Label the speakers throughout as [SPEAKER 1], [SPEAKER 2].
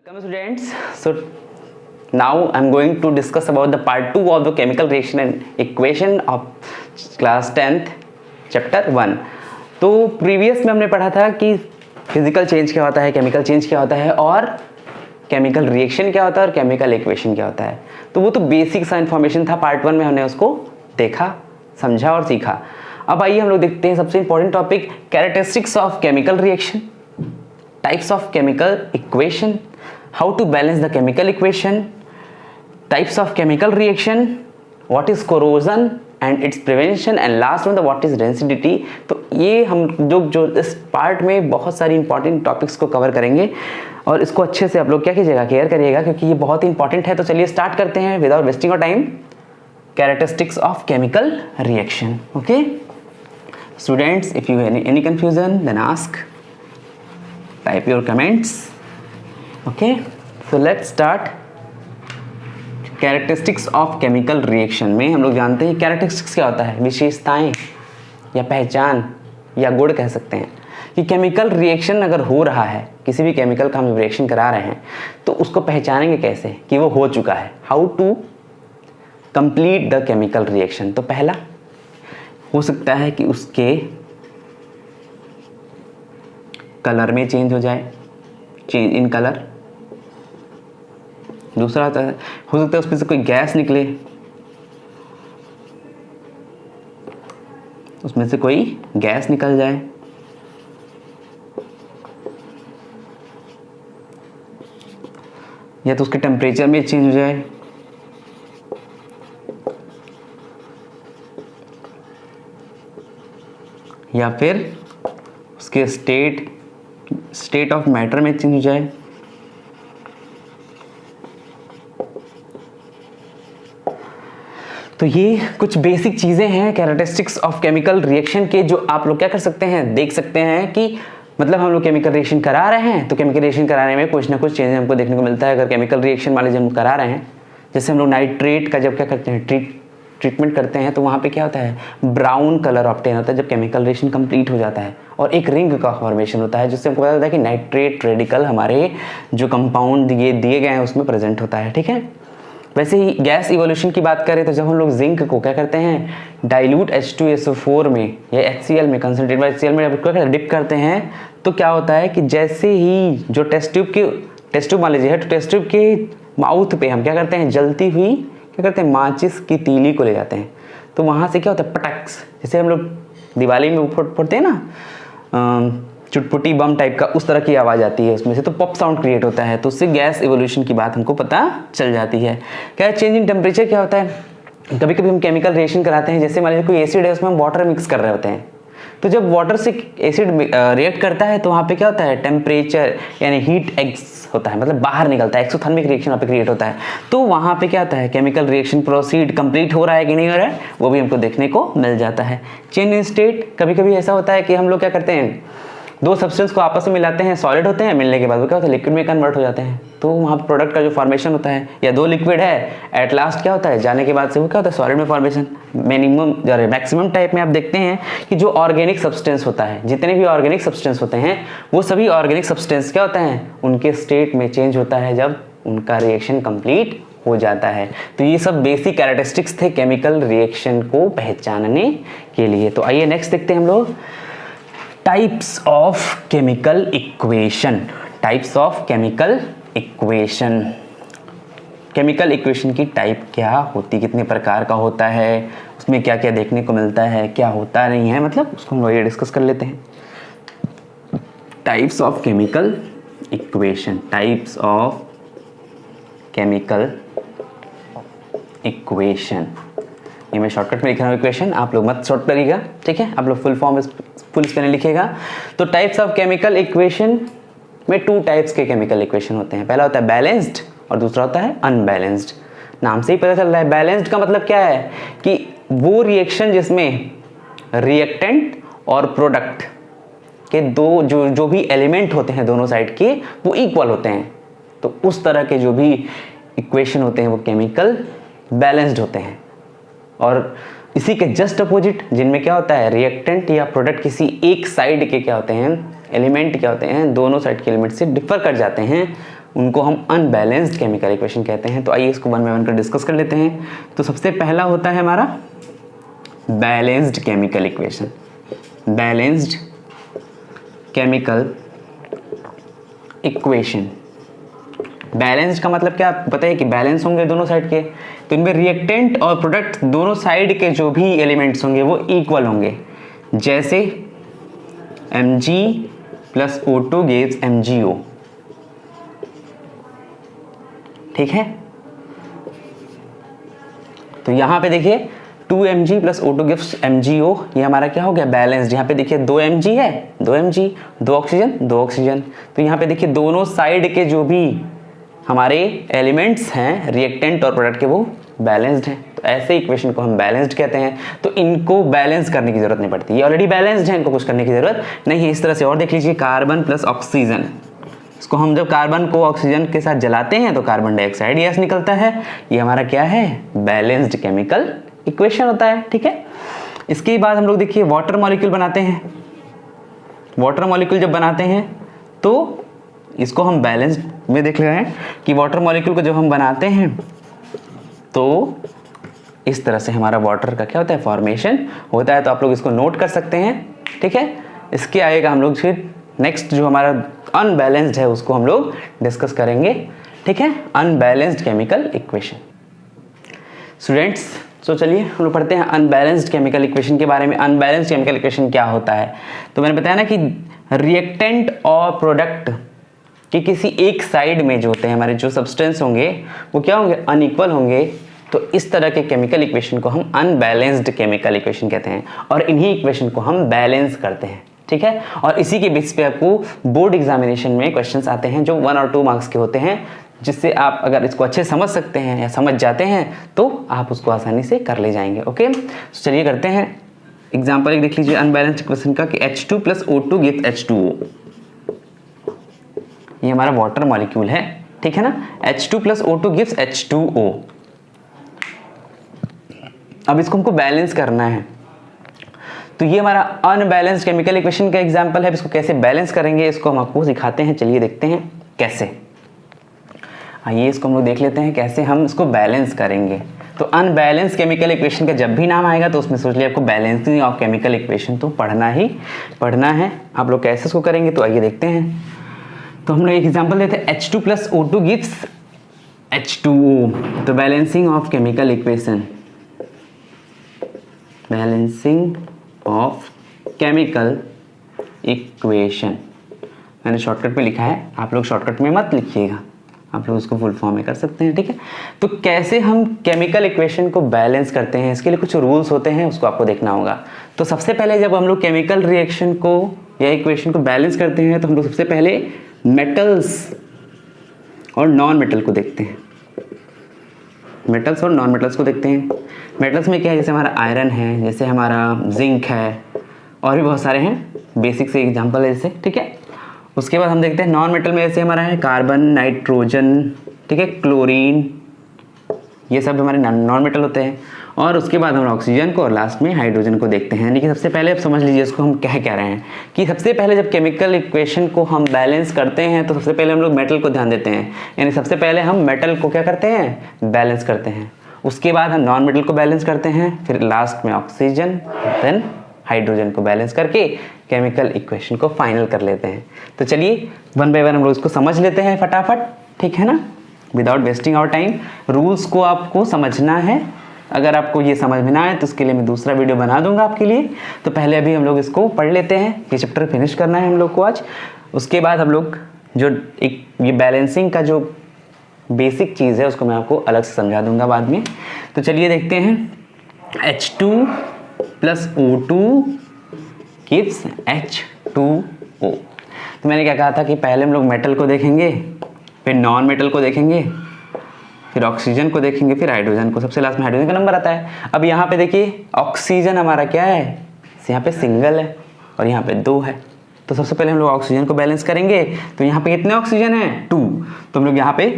[SPEAKER 1] Welcome students. So now I'm going to discuss about the part 2 of the chemical reaction and equation of class 10th chapter 1. तो previous में हमने पढ़ा था कि physical change क्या होता है, केमिकल चेंज क्या होता है और केमिकल रिएक्शन क्या होता है और केमिकल इक्वेशन क्या होता है. तो वो तो बेसिक सा इन्फॉर्मेशन था. पार्ट 1 में हमने उसको देखा, समझा और सीखा. अब आइए हम लोग देखते हैं सबसे important topic, characteristics of chemical reaction, types of chemical equation, how to balance the chemical equation, types of chemical reaction, what is corrosion and its prevention, and last one the what is recidivity. तो ये हम जो इस part में बहुत सारी important topics को cover करेंगे और इसको अच्छे से आप लोग क्या कीजिएगा, केयर करिएगा क्योंकि ये बहुत इंपॉर्टेंट है. तो चलिए स्टार्ट करते हैं without wasting of time. Characteristics of chemical reaction. Okay students, if you have any confusion then ask, type your comments. Okay, so let's start. Characteristics of chemical reaction में हम लोग जानते हैं characteristics क्या होता है, विशेषताएं या पहचान या गुण कह सकते हैं कि केमिकल रिएक्शन अगर हो रहा है, किसी भी केमिकल का हम रिएक्शन करा रहे हैं तो उसको पहचानेंगे कैसे कि वो हो चुका है. How to complete the chemical reaction. तो पहला हो सकता है कि उसके कलर में चेंज हो जाए, चेंज इन कलर. दूसरा हो सकता है उसमें से कोई गैस निकले, उसमें से कोई गैस निकल जाए. या तो उसके टेम्परेचर में चेंज हो जाए, या फिर उसके स्टेट ऑफ मैटर में चेंज हो जाए. तो ये कुछ बेसिक चीजें हैं कैरेक्टरिस्टिक्स ऑफ केमिकल रिएक्शन के, जो आप लोग क्या कर सकते हैं, देख सकते हैं कि मतलब हम लोग केमिकल रिएक्शन करा रहे हैं तो केमिकल रिएक्शन कराने में कुछ ना कुछ चेंज हमको देखने को मिलता है. अगर केमिकल रिएक्शन मान लीजिए हम करा रहे हैं, जैसे हम लोग नाइट्रेट का जब क्या करते हैं, ट्रीटमेंट करते हैं तो वहाँ पे क्या होता है, ब्राउन कलर ऑब्टेन होता है जब केमिकल रिएक्शन कंप्लीट हो जाता है और एक रिंग का फॉर्मेशन होता है जिससे हमको पता चलता है कि नाइट्रेट रेडिकल हमारे जो कंपाउंड दिए गए हैं उसमें प्रेजेंट होता है. ठीक है. वैसे ही गैस इवोल्यूशन की बात करें तो जब हम लोग जिंक को क्या करते हैं, डाइल्यूट H2SO4 में या HCl में, कंसंट्रेट HCl में जब डिप करते हैं तो क्या होता है कि जैसे ही जो टेस्ट ट्यूब मान लीजिए है, तो टेस्ट ट्यूब के माउथ पे हम क्या करते हैं, जलती हुई क्या करते हैं, माचिस की तीली को ले जाते हैं. तो वहाँ से क्या होता है, पटक्स, जैसे हम लोग दिवाली में फोड़ते हैं ना, चुटपुटी बम टाइप का, उस तरह की आवाज़ आती है उसमें से, तो पॉप साउंड क्रिएट होता है. तो उससे गैस इवोल्यूशन की बात हमको पता चल जाती है. क्या चेंज इन टेम्परेचर क्या होता है, कभी कभी हम केमिकल रिएक्शन कराते हैं, जैसे मान लीजिए कोई एसिड है उसमें हम वाटर मिक्स कर रहे होते हैं, तो जब वाटर से एसिड रिएक्ट करता है तो वहाँ पे क्या होता है, टेम्परेचर यानी हीट एक्स होता है, मतलब बाहर निकलता है, एक्सोथर्मिक रिएक्शन वहाँ पे क्रिएट होता है. तो वहाँ पे क्या होता है, केमिकल रिएक्शन प्रोसीड कंप्लीट हो रहा है कि नहीं हो रहा है वो भी हमको देखने को मिल जाता है. चेंज इन स्टेट, कभी कभी ऐसा होता है कि हम लोग क्या करते हैं, दो सब्सटेंस को आपस में मिलाते हैं, सॉलिड होते हैं, मिलने के बाद वो क्या होता है, लिक्विड में कन्वर्ट हो जाते हैं. तो वहाँ प्रोडक्ट का जो फॉर्मेशन होता है, या दो लिक्विड है, एट लास्ट क्या होता है, जाने के बाद से वो क्या होता है, सॉलिड में फॉर्मेशन. मिनिमम मैक्सिमम टाइप में आप देखते हैं कि जो ऑर्गेनिक सब्सटेंस होता है, जितने भी ऑर्गेनिक सब्सटेंस होते हैं वो सभी ऑर्गेनिक सब्सटेंस क्या होता है, उनके स्टेट में चेंज होता है जब उनका रिएक्शन कंप्लीट हो जाता है. तो ये सब बेसिक कैरेक्टरिस्टिक्स थे केमिकल रिएक्शन को पहचानने के लिए. तो आइए नेक्स्ट देखते हैं हम लोग, types of chemical equation. Types of chemical equation. Chemical equation की टाइप क्या होती, कितने प्रकार का होता है, उसमें क्या क्या देखने को मिलता है, क्या होता नहीं है, मतलब उसको हम लोग डिस्कस कर लेते हैं. Types of chemical equation. Types of chemical equation, ये मैं शॉर्टकट में लिख रहा हूँ इक्वेशन, आप लोग मत शॉर्ट करिएगा. ठीक है, आप लोग फुल फॉर्म फुल स्पेलिंग लिखिएगा. तो टाइप्स ऑफ केमिकल इक्वेशन में 2 टाइप्स के केमिकल इक्वेशन होते हैं. पहला होता है बैलेंस्ड और दूसरा होता है अनबैलेंस्ड. नाम से ही पता चल रहा है. बैलेंस्ड का मतलब क्या है कि वो रिएक्शन जिसमें रिएक्टेंट और प्रोडक्ट के दो जो भी एलिमेंट होते हैं दोनों साइड के वो इक्वल होते हैं, तो उस तरह के जो भी इक्वेशन होते हैं वो केमिकल बैलेंस्ड होते हैं. और इसी के जस्ट अपोजिट जिनमें क्या होता है, रिएक्टेंट या प्रोडक्ट किसी एक साइड के क्या होते हैं, एलिमेंट क्या होते हैं, दोनों साइड के एलिमेंट से डिफर कर जाते हैं, उनको हम अनबैलेंस्ड केमिकल इक्वेशन कहते हैं। तो आइए इसको वन बाय वन कर डिस्कस कर लेते हैं। तो सबसे पहला होता है हमारा balanced chemical equation. Balanced chemical equation, balance का मतलब क्या आपको पता है कि बैलेंस होंगे दोनों साइड के, तो इनमें रिएक्टेंट और प्रोडक्ट दोनों साइड के जो भी एलिमेंट्स होंगे वो इक्वल होंगे। जैसे Mg plus O2 gives MgO, ठीक है। तो यहां पे देखिए 2Mg plus O2 gives MgO, ये हमारा क्या हो गया बैलेंस्ड। यहाँ पे देखिए 2Mg है, 2Mg, 2 ऑक्सीजन 2 ऑक्सीजन। तो यहाँ पे देखिए दोनों साइड के जो भी हमारे एलिमेंट्स हैं रिएक्टेंट और प्रोडक्ट के वो बैलेंस्ड हैं। तो ऐसे इक्वेशन को हम बैलेंस्ड कहते हैं। तो इनको बैलेंस करने की जरूरत नहीं पड़ती, ये ऑलरेडी बैलेंस्ड है, इनको कुछ करने की जरूरत नहीं है। इस तरह से और देख लीजिए कार्बन प्लस ऑक्सीजन, इसको हम जब कार्बन को ऑक्सीजन के साथ जलाते हैं तो कार्बन डाइऑक्साइड गैस निकलता है, ये हमारा क्या है बैलेंस्ड केमिकल इक्वेशन होता है, ठीक है। इसके बाद हम लोग देखिए वाटर मॉलिक्यूल बनाते हैं। वाटर मॉलिक्यूल जब बनाते हैं तो इसको हम बैलेंस में देख रहे हैं कि वाटर मॉलिक्यूल को जब हम बनाते हैं तो इस तरह से हमारा वाटर का क्या होता है फॉर्मेशन होता है। तो आप लोग इसको नोट कर सकते हैं, ठीक है। इसके आएगा हम लोग फिर नेक्स्ट जो हमारा अनबैलेंस्ड है उसको हम लोग डिस्कस करेंगे, ठीक है, अनबैलेंस्ड केमिकल इक्वेशन। स्टूडेंट्स तो चलिए हम लोग पढ़ते हैं अनबैलेंस्ड केमिकल इक्वेशन के बारे में। अनबैलेंस्ड केमिकल इक्वेशन क्या होता है? तो मैंने बताया ना कि रिएक्टेंट और प्रोडक्ट कि किसी एक साइड में जो होते हैं हमारे जो सब्सटेंस होंगे वो क्या होंगे अनइक्वल होंगे। तो इस तरह के केमिकल इक्वेशन को हम अनबैलेंस्ड केमिकल इक्वेशन कहते हैं और इन्हीं इक्वेशन को हम बैलेंस करते हैं, ठीक है। और इसी के बेस पे आपको बोर्ड एग्जामिनेशन में क्वेश्चंस आते हैं जो 1 और 2 मार्क्स के होते हैं, जिससे आप अगर इसको अच्छे समझ सकते हैं या समझ जाते हैं तो आप उसको आसानी से कर ले जाएंगे। ओके, तो चलिए करते हैं एग्जाम्पल एक देख लीजिए अनबैलेंस्ड इक्वेशन का कि H2 plus O2 gives H2O। ये हमारा वाटर मॉलिक्यूल है, ठीक है ना। H2 plus O2 gives H2O। अब इसको हमको बैलेंस करना है, तो ये हमारा अनबैलेंस्ड केमिकल इक्वेशन का एग्जांपल है। इसको कैसे बैलेंस करेंगे इसको हम आपको सिखाते हैं, चलिए देखते हैं कैसे। आइए इसको हम लोग देख लेते हैं कैसे हम इसको बैलेंस करेंगे। तो अनबैलेंस केमिकल इक्वेशन का जब भी नाम आएगा तो उसमें सोच लिया आपको बैलेंसिंग ऑफ केमिकल इक्वेशन तो पढ़ना ही पढ़ना है। आप लोग कैसे इसको करेंगे तो आइए देखते हैं। तो हम लोग एक एग्जांपल देते हैं H2 plus O2 gives H2O। तो balancing of chemical equation, balancing of chemical equation मैंने शॉर्टकट में लिखा है, आप लोग शॉर्टकट में मत लिखिएगा, आप लोग उसको फुल फॉर्म में कर सकते हैं, ठीक है। तो कैसे हम केमिकल इक्वेशन को बैलेंस करते हैं इसके लिए कुछ रूल्स होते हैं, उसको आपको देखना होगा। तो सबसे पहले जब हम लोग केमिकल रिएक्शन को या इक्वेशन को बैलेंस करते हैं तो हम लोग सबसे पहले मेटल्स और नॉन मेटल को देखते हैं। मेटल्स और नॉन मेटल्स को देखते हैं। मेटल्स में क्या है, जैसे हमारा आयरन है, जैसे हमारा जिंक है और भी बहुत सारे हैं, बेसिक से एग्जांपल है जैसे, ठीक है। उसके बाद हम देखते हैं नॉन मेटल में जैसे हमारा है कार्बन, नाइट्रोजन, ठीक है, क्लोरीन, ये सब हमारे नॉन मेटल होते हैं। और उसके बाद हम ऑक्सीजन को और लास्ट में हाइड्रोजन को देखते हैं। यानी कि सबसे पहले आप समझ लीजिए इसको हम कह रहे हैं कि सबसे पहले जब केमिकल इक्वेशन को हम बैलेंस करते हैं तो सबसे पहले हम लोग मेटल को ध्यान देते हैं। यानी सबसे पहले हम मेटल को क्या करते हैं बैलेंस करते हैं, उसके बाद हम नॉन मेटल को बैलेंस करते हैं, फिर लास्ट में ऑक्सीजन देन हाइड्रोजन को बैलेंस करके केमिकल इक्वेशन को फाइनल कर लेते हैं। तो चलिए वन बाय वन हम लोग इसको समझ लेते हैं फटाफट, ठीक है ना, without wasting our time. Rules को आपको समझना है, अगर आपको ये समझ में ना आए तो उसके लिए मैं दूसरा वीडियो बना दूंगा आपके लिए। तो पहले अभी हम लोग इसको पढ़ लेते हैं, ये चैप्टर फिनिश करना है हम लोग को आज। उसके बाद हम लोग जो एक ये बैलेंसिंग का जो बेसिक चीज़ है उसको मैं आपको अलग से समझा दूंगा बाद में। तो चलिए देखते हैं H2 plus O2 gives H2O। तो मैंने क्या कहा था कि पहले हम लोग मेटल को देखेंगे, फिर नॉन मेटल को देखेंगे, फिर ऑक्सीजन को देखेंगे, फिर हाइड्रोजन को, सबसे लास्ट में हाइड्रोजन का नंबर आता है। अब यहाँ पे देखिए ऑक्सीजन हमारा क्या है, यहाँ पे सिंगल है और यहाँ पे 2 है। तो सबसे पहले हम लोग ऑक्सीजन को बैलेंस करेंगे। तो यहाँ पे कितने ऑक्सीजन है 2, तो हम लोग यहाँ पे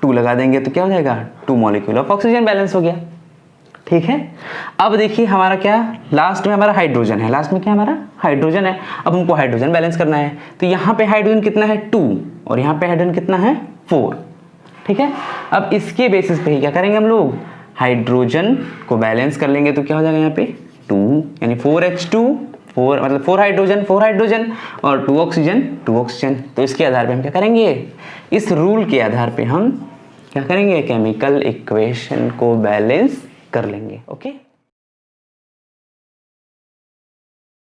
[SPEAKER 1] 2 लगा देंगे तो क्या हो जाएगा 2 मॉलिक्यूल ऑफ ऑक्सीजन बैलेंस हो गया। ठीक है। अब देखिए हमारा क्या, लास्ट में हमारा हाइड्रोजन है, लास्ट में क्या हमारा हाइड्रोजन है। अब हमको हाइड्रोजन बैलेंस करना है, तो यहाँ पे हाइड्रोजन कितना है 2 और यहाँ पे हाइड्रोजन कितना है 4, ठीक है। अब इसके बेसिस पे ही क्या करेंगे हम लोग, हाइड्रोजन को बैलेंस कर लेंगे, तो क्या हो जाएगा यहाँ पे 2 यानी 4H2, 4 मतलब 4 हाइड्रोजन और 2 ऑक्सीजन। तो इसके आधार पे हम क्या करेंगे, इस रूल के आधार पे हम क्या करेंगे, केमिकल इक्वेशन को बैलेंस कर लेंगे। ओके।